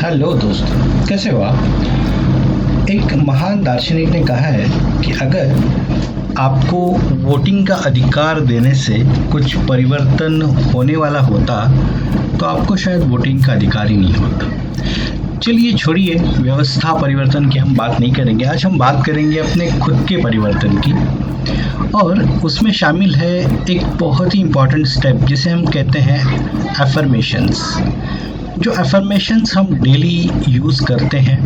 Hello दोस्तों, कैसे हो आप। एक महान दार्शनिक ने कहा है कि अगर आपको वोटिंग का अधिकार देने से कुछ परिवर्तन होने वाला होता तो आपको शायद वोटिंग का अधिकार ही नहीं होता। चलिए छोड़िए व्यवस्था परिवर्तन की हम बात नहीं करेंगे। आज हम बात करेंगे अपने खुद के परिवर्तन की, और उसमें शामिल है एक बहुत ही इम्पॉर्टेंट स्टेप जिसे हम कहते हैं अफर्मेशंस। जो अफर्मेशंस हम डेली यूज़ करते हैं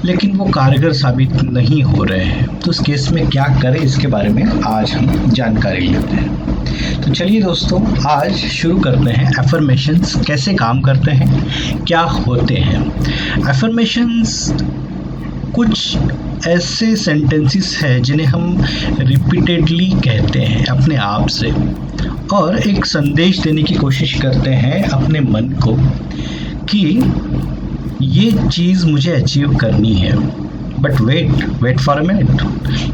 लेकिन वो कारगर साबित नहीं हो रहे हैं, तो उस केस में क्या करें इसके बारे में आज हम जानकारी लेते हैं। तो चलिए दोस्तों, आज शुरू करते हैं अफर्मेशंस कैसे काम करते हैं, क्या होते हैं। अफर्मेशंस कुछ ऐसे सेंटेंसेस है जिन्हें हम रिपीटेडली कहते हैं अपने आप से, और एक संदेश देने की कोशिश करते हैं अपने मन को कि ये चीज़ मुझे अचीव करनी है। But wait for a minute,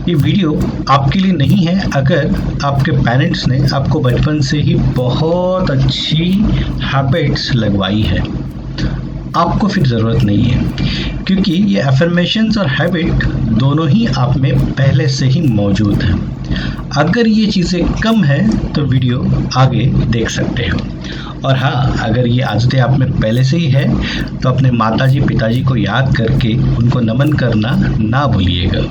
ये वीडियो आपके लिए नहीं है अगर आपके पेरेंट्स ने आपको बचपन से ही बहुत अच्छी हैबिट्स लगवाई है। आपको फिर ज़रूरत नहीं है, क्योंकि ये अफर्मेशंस और हैबिट दोनों ही आप में पहले से ही मौजूद हैं। अगर ये चीज़ें कम हैं तो वीडियो आगे देख सकते हो, और हाँ, अगर ये आदतें आप में पहले से ही है तो अपने माताजी पिताजी को याद करके उनको नमन करना ना भूलिएगा।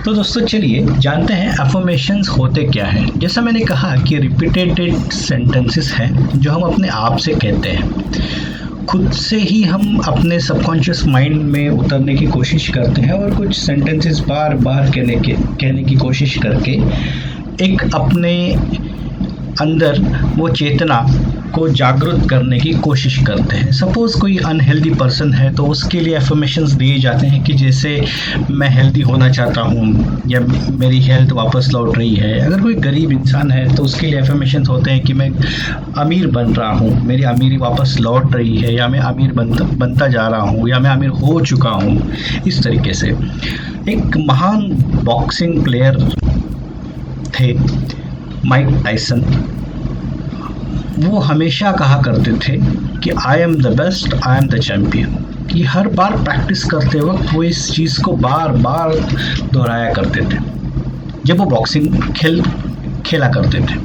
तो दोस्तों चलिए जानते हैं अफर्मेशंस होते क्या हैं। जैसा मैंने कहा कि रिपीटेड सेंटेंसेस हैं जो हम अपने आप से कहते हैं। खुद से ही हम अपने सबकॉन्शियस माइंड में उतरने की कोशिश करते हैं और कुछ सेंटेंसेस बार बार कहने की कोशिश करके एक अपने अंदर वो चेतना को जागरूक करने की कोशिश करते हैं। सपोज़ कोई अनहेल्दी पर्सन है तो उसके लिए अफर्मेशंस दिए जाते हैं कि जैसे मैं हेल्दी होना चाहता हूँ या मेरी हेल्थ वापस लौट रही है। अगर कोई गरीब इंसान है तो उसके लिए अफर्मेशंस होते हैं कि मैं अमीर बन रहा हूँ, मेरी अमीरी वापस लौट रही है, या मैं अमीर बनता जा रहा हूँ, या मैं अमीर हो चुका हूँ। इस तरीके से एक महान बॉक्सिंग प्लेयर थे माइक टायसन। वो हमेशा कहा करते थे कि I am the best, I am the champion. कि हर बार प्रैक्टिस करते वक्त वो इस चीज़ को बार बार दोहराया करते थे जब वो बॉक्सिंग खेला करते थे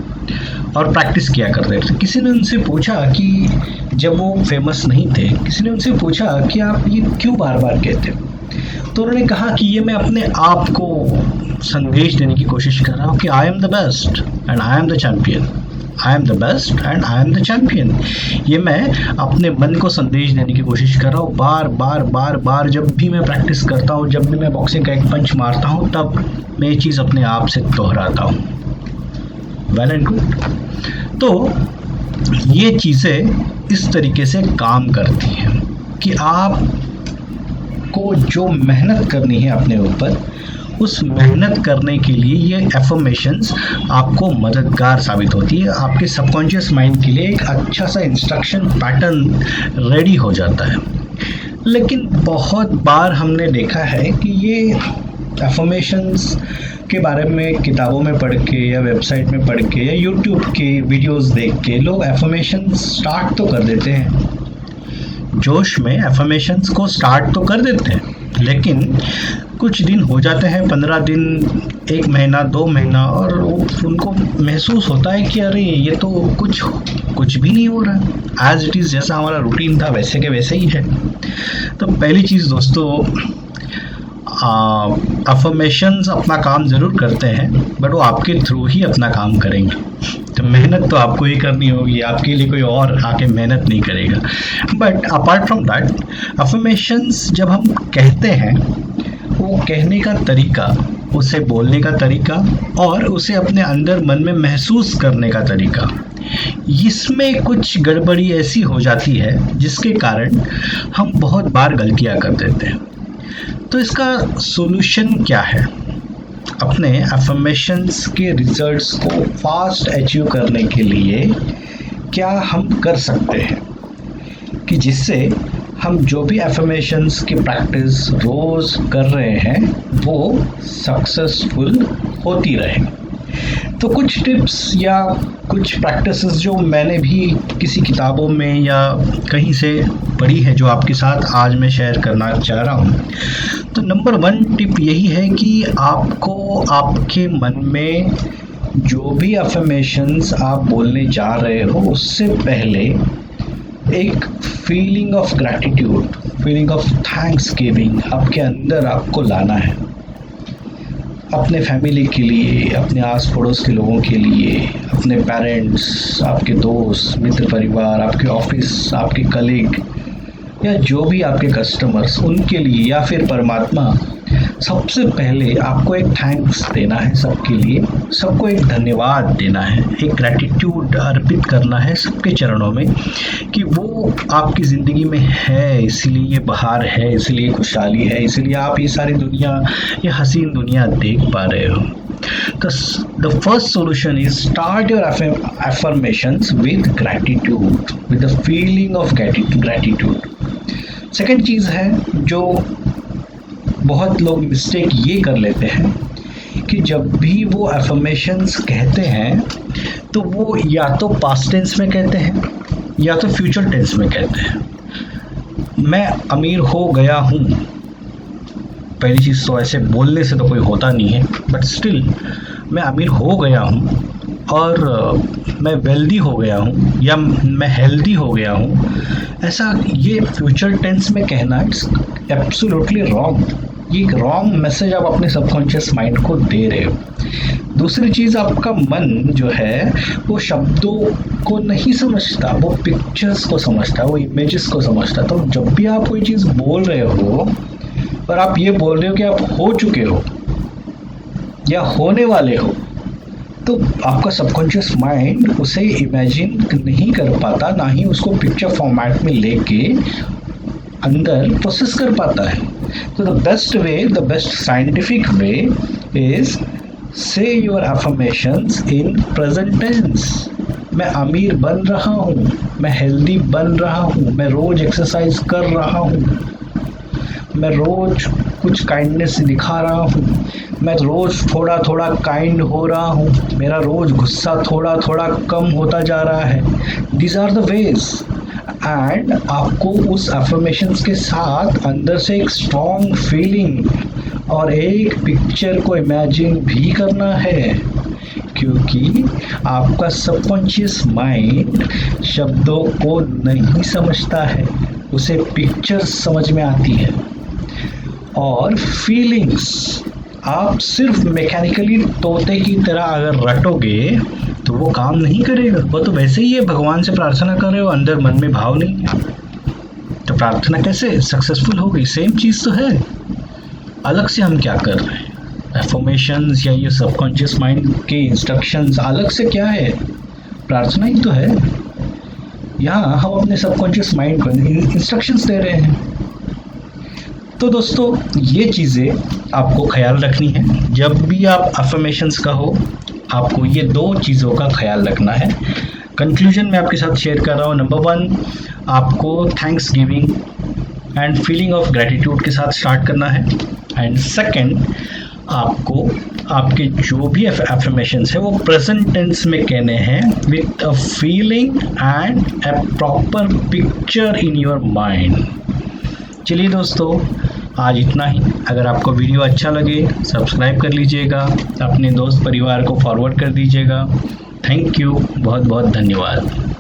और प्रैक्टिस किया करते थे। किसी ने उनसे पूछा कि जब वो फेमस नहीं थे, किसी ने उनसे पूछा कि आप ये क्यों बार बार कहते हो, तो उन्होंने कहा कि ये मैं अपने आप को संदेश देने की कोशिश कर रहा हूँ कि I am the best and I am the champion. I am the best and I am the champion. ये मैं अपने मन को संदेश देने की कोशिश कर रहा हूँ। बार बार बार बार जब भी मैं प्रैक्टिस करता हूँ, जब भी मैं बॉक्सिंग का एक पंच मारता हूँ, तब मैं ये चीज़ अपने आप से दोहराता हूँ। Well and good. तो ये चीज़ें इस तरीके से काम करती हैं कि आप को जो मेहनत करनी है अपने ऊपर, उस मेहनत करने के लिए ये एफर्मेशंस आपको मददगार साबित होती है। आपके सबकॉन्शियस माइंड के लिए एक अच्छा सा इंस्ट्रक्शन पैटर्न रेडी हो जाता है। लेकिन बहुत बार हमने देखा है कि ये एफर्मेशंस के बारे में किताबों में पढ़ के या वेबसाइट में पढ़ के या यूट्यूब के वीडियोस देख के लोग एफर्मेशंस स्टार्ट तो कर देते हैं, जोश में एफर्मेशंस को स्टार्ट तो कर देते हैं, लेकिन कुछ दिन हो जाते हैं, 15 दिन, 1 महीना, 2 महीना, और उनको महसूस होता है कि अरे ये तो कुछ भी नहीं हो रहा। एज इट इज़, जैसा हमारा रूटीन था वैसे के वैसे ही है। तो पहली चीज़ दोस्तों, अफर्मेशंस अपना काम ज़रूर करते हैं, बट वो आपके थ्रू ही अपना काम करेंगे। तो मेहनत तो आपको ही करनी होगी, आपके लिए कोई और आके मेहनत नहीं करेगा। But apart from that, affirmations जब हम कहते हैं, वो कहने का तरीका, उसे बोलने का तरीका और उसे अपने अंदर मन में महसूस करने का तरीका, इसमें कुछ गड़बड़ी ऐसी हो जाती है जिसके कारण हम बहुत बार गलतियां कर देते हैं। तो इसका सॉल्यूशन क्या है? अपने अफर्मेशंस के रिजल्ट्स को फास्ट अचीव करने के लिए क्या हम कर सकते हैं कि जिससे हम जो भी अफर्मेशंस की प्रैक्टिस रोज़ कर रहे हैं वो सक्सेसफुल होती रहे। तो कुछ टिप्स या कुछ प्रैक्टिसेस जो मैंने भी किसी किताबों में या कहीं से पड़ी है जो आपके साथ आज मैं शेयर करना चाह रहा हूँ। तो नंबर 1 टिप यही है कि आपको आपके मन में जो भी अफर्मेशंस आप बोलने जा रहे हो उससे पहले एक feeling of gratitude, feeling of thanks giving आपके अंदर आपको लाना है। अपने फैमिली के लिए, अपने आस पड़ोस के लोगों के लिए, अपने पेरेंट्स, आपके दोस्त, मित्र परिवार, आपके ऑफिस, आपके कलीग या जो भी आपके कस्टमर्स, उनके लिए या फिर परमात्मा, सबसे पहले आपको एक थैंक्स देना है सबके लिए, सबको एक धन्यवाद देना है, एक ग्रैटिट्यूड अर्पित करना है सबके चरणों में कि वो आपकी ज़िंदगी में है, इसीलिए ये बहार है, इसीलिए खुशहाली है, इसीलिए आप ये सारी दुनिया, ये हसीन दुनिया देख पा रहे हो। The first solution is start your affirmations with gratitude, with the feeling of gratitude. Second चीज़ है जो बहुत लोग मिस्टेक ये कर लेते हैं कि जब भी वो अफर्मेशंस कहते हैं तो वो या तो पास्ट टेंस में कहते हैं या तो फ्यूचर टेंस में कहते हैं। मैं अमीर हो गया हूँ, पहली चीज़ तो ऐसे बोलने से तो कोई होता नहीं है, बट स्टिल मैं अमीर हो गया हूँ और मैं वेल्दी हो गया हूँ या मैं हेल्दी हो गया हूँ, ऐसा ये फ्यूचर टेंस में कहना इट्स एब्सोल्युटली रॉन्ग। ये एक रॉन्ग मैसेज आप अपने सबकॉन्शियस माइंड को दे रहे हो। दूसरी चीज़, आपका मन जो है वो शब्दों को नहीं समझता, वो पिक्चर्स को समझता है, वो इमेजेस को समझता है। तो जब भी आप कोई चीज़ बोल रहे हो और आप ये बोल रहे हो कि आप हो चुके हो या होने वाले हो, तो आपका सबकॉन्शियस माइंड उसे इमेजिन नहीं कर पाता, ना ही उसको पिक्चर फॉर्मेट में लेके अंदर प्रोसेस कर पाता है। तो the best scientific way is say your affirmations in present tense. मैं अमीर बन रहा हूँ, मैं हेल्दी बन रहा हूँ, मैं रोज एक्सरसाइज कर रहा हूँ, मैं रोज कुछ काइंडनेस दिखा रहा हूँ, मैं रोज थोड़ा थोड़ा काइंड हो रहा हूँ, मेरा रोज गुस्सा थोड़ा थोड़ा कम होता जा रहा है। These are the ways. And आपको उस अफर्मेशंस के साथ अंदर से एक स्ट्रॉन्ग फीलिंग और एक पिक्चर को इमेजिन भी करना है, क्योंकि आपका सबकॉन्शियस माइंड शब्दों को नहीं समझता है, उसे पिक्चर्स समझ में आती है। और फीलिंग्स आप सिर्फ मैकेनिकली तोते की तरह अगर रटोगे तो वो काम नहीं करेगा। वो तो वैसे ही है, भगवान से प्रार्थना कर रहे हो, अंदर मन में भाव नहीं है, तो प्रार्थना कैसे सक्सेसफुल होगी? सेम चीज़ तो है, अलग से हम क्या कर रहे हैं? अफर्मेशंस या ये सबकॉन्शियस माइंड के इंस्ट्रक्शंस अलग से क्या है? प्रार्थना ही तो है। यहाँ हम अपने सबकॉन्शियस माइंड को इंस्ट्रक्शंस दे रहे हैं। तो दोस्तों, ये चीज़ें आपको ख्याल रखनी है। जब भी आप अफर्मेशंस का हो, आपको ये 2 चीज़ों का ख्याल रखना है। कंक्लूजन में आपके साथ शेयर कर रहा हूँ। नंबर 1, आपको thanks giving and feeling of gratitude के साथ स्टार्ट करना है। एंड सेकंड, आपको आपके जो भी अफर्मेशंस है वो प्रेजेंट टेंस में कहने हैं with a feeling and a proper picture in your mind. चलिए दोस्तों, आज इतना ही। अगर आपको वीडियो अच्छा लगे सब्सक्राइब कर लीजिएगा, अपने दोस्त परिवार को फॉरवर्ड कर दीजिएगा। थैंक यू, बहुत बहुत धन्यवाद।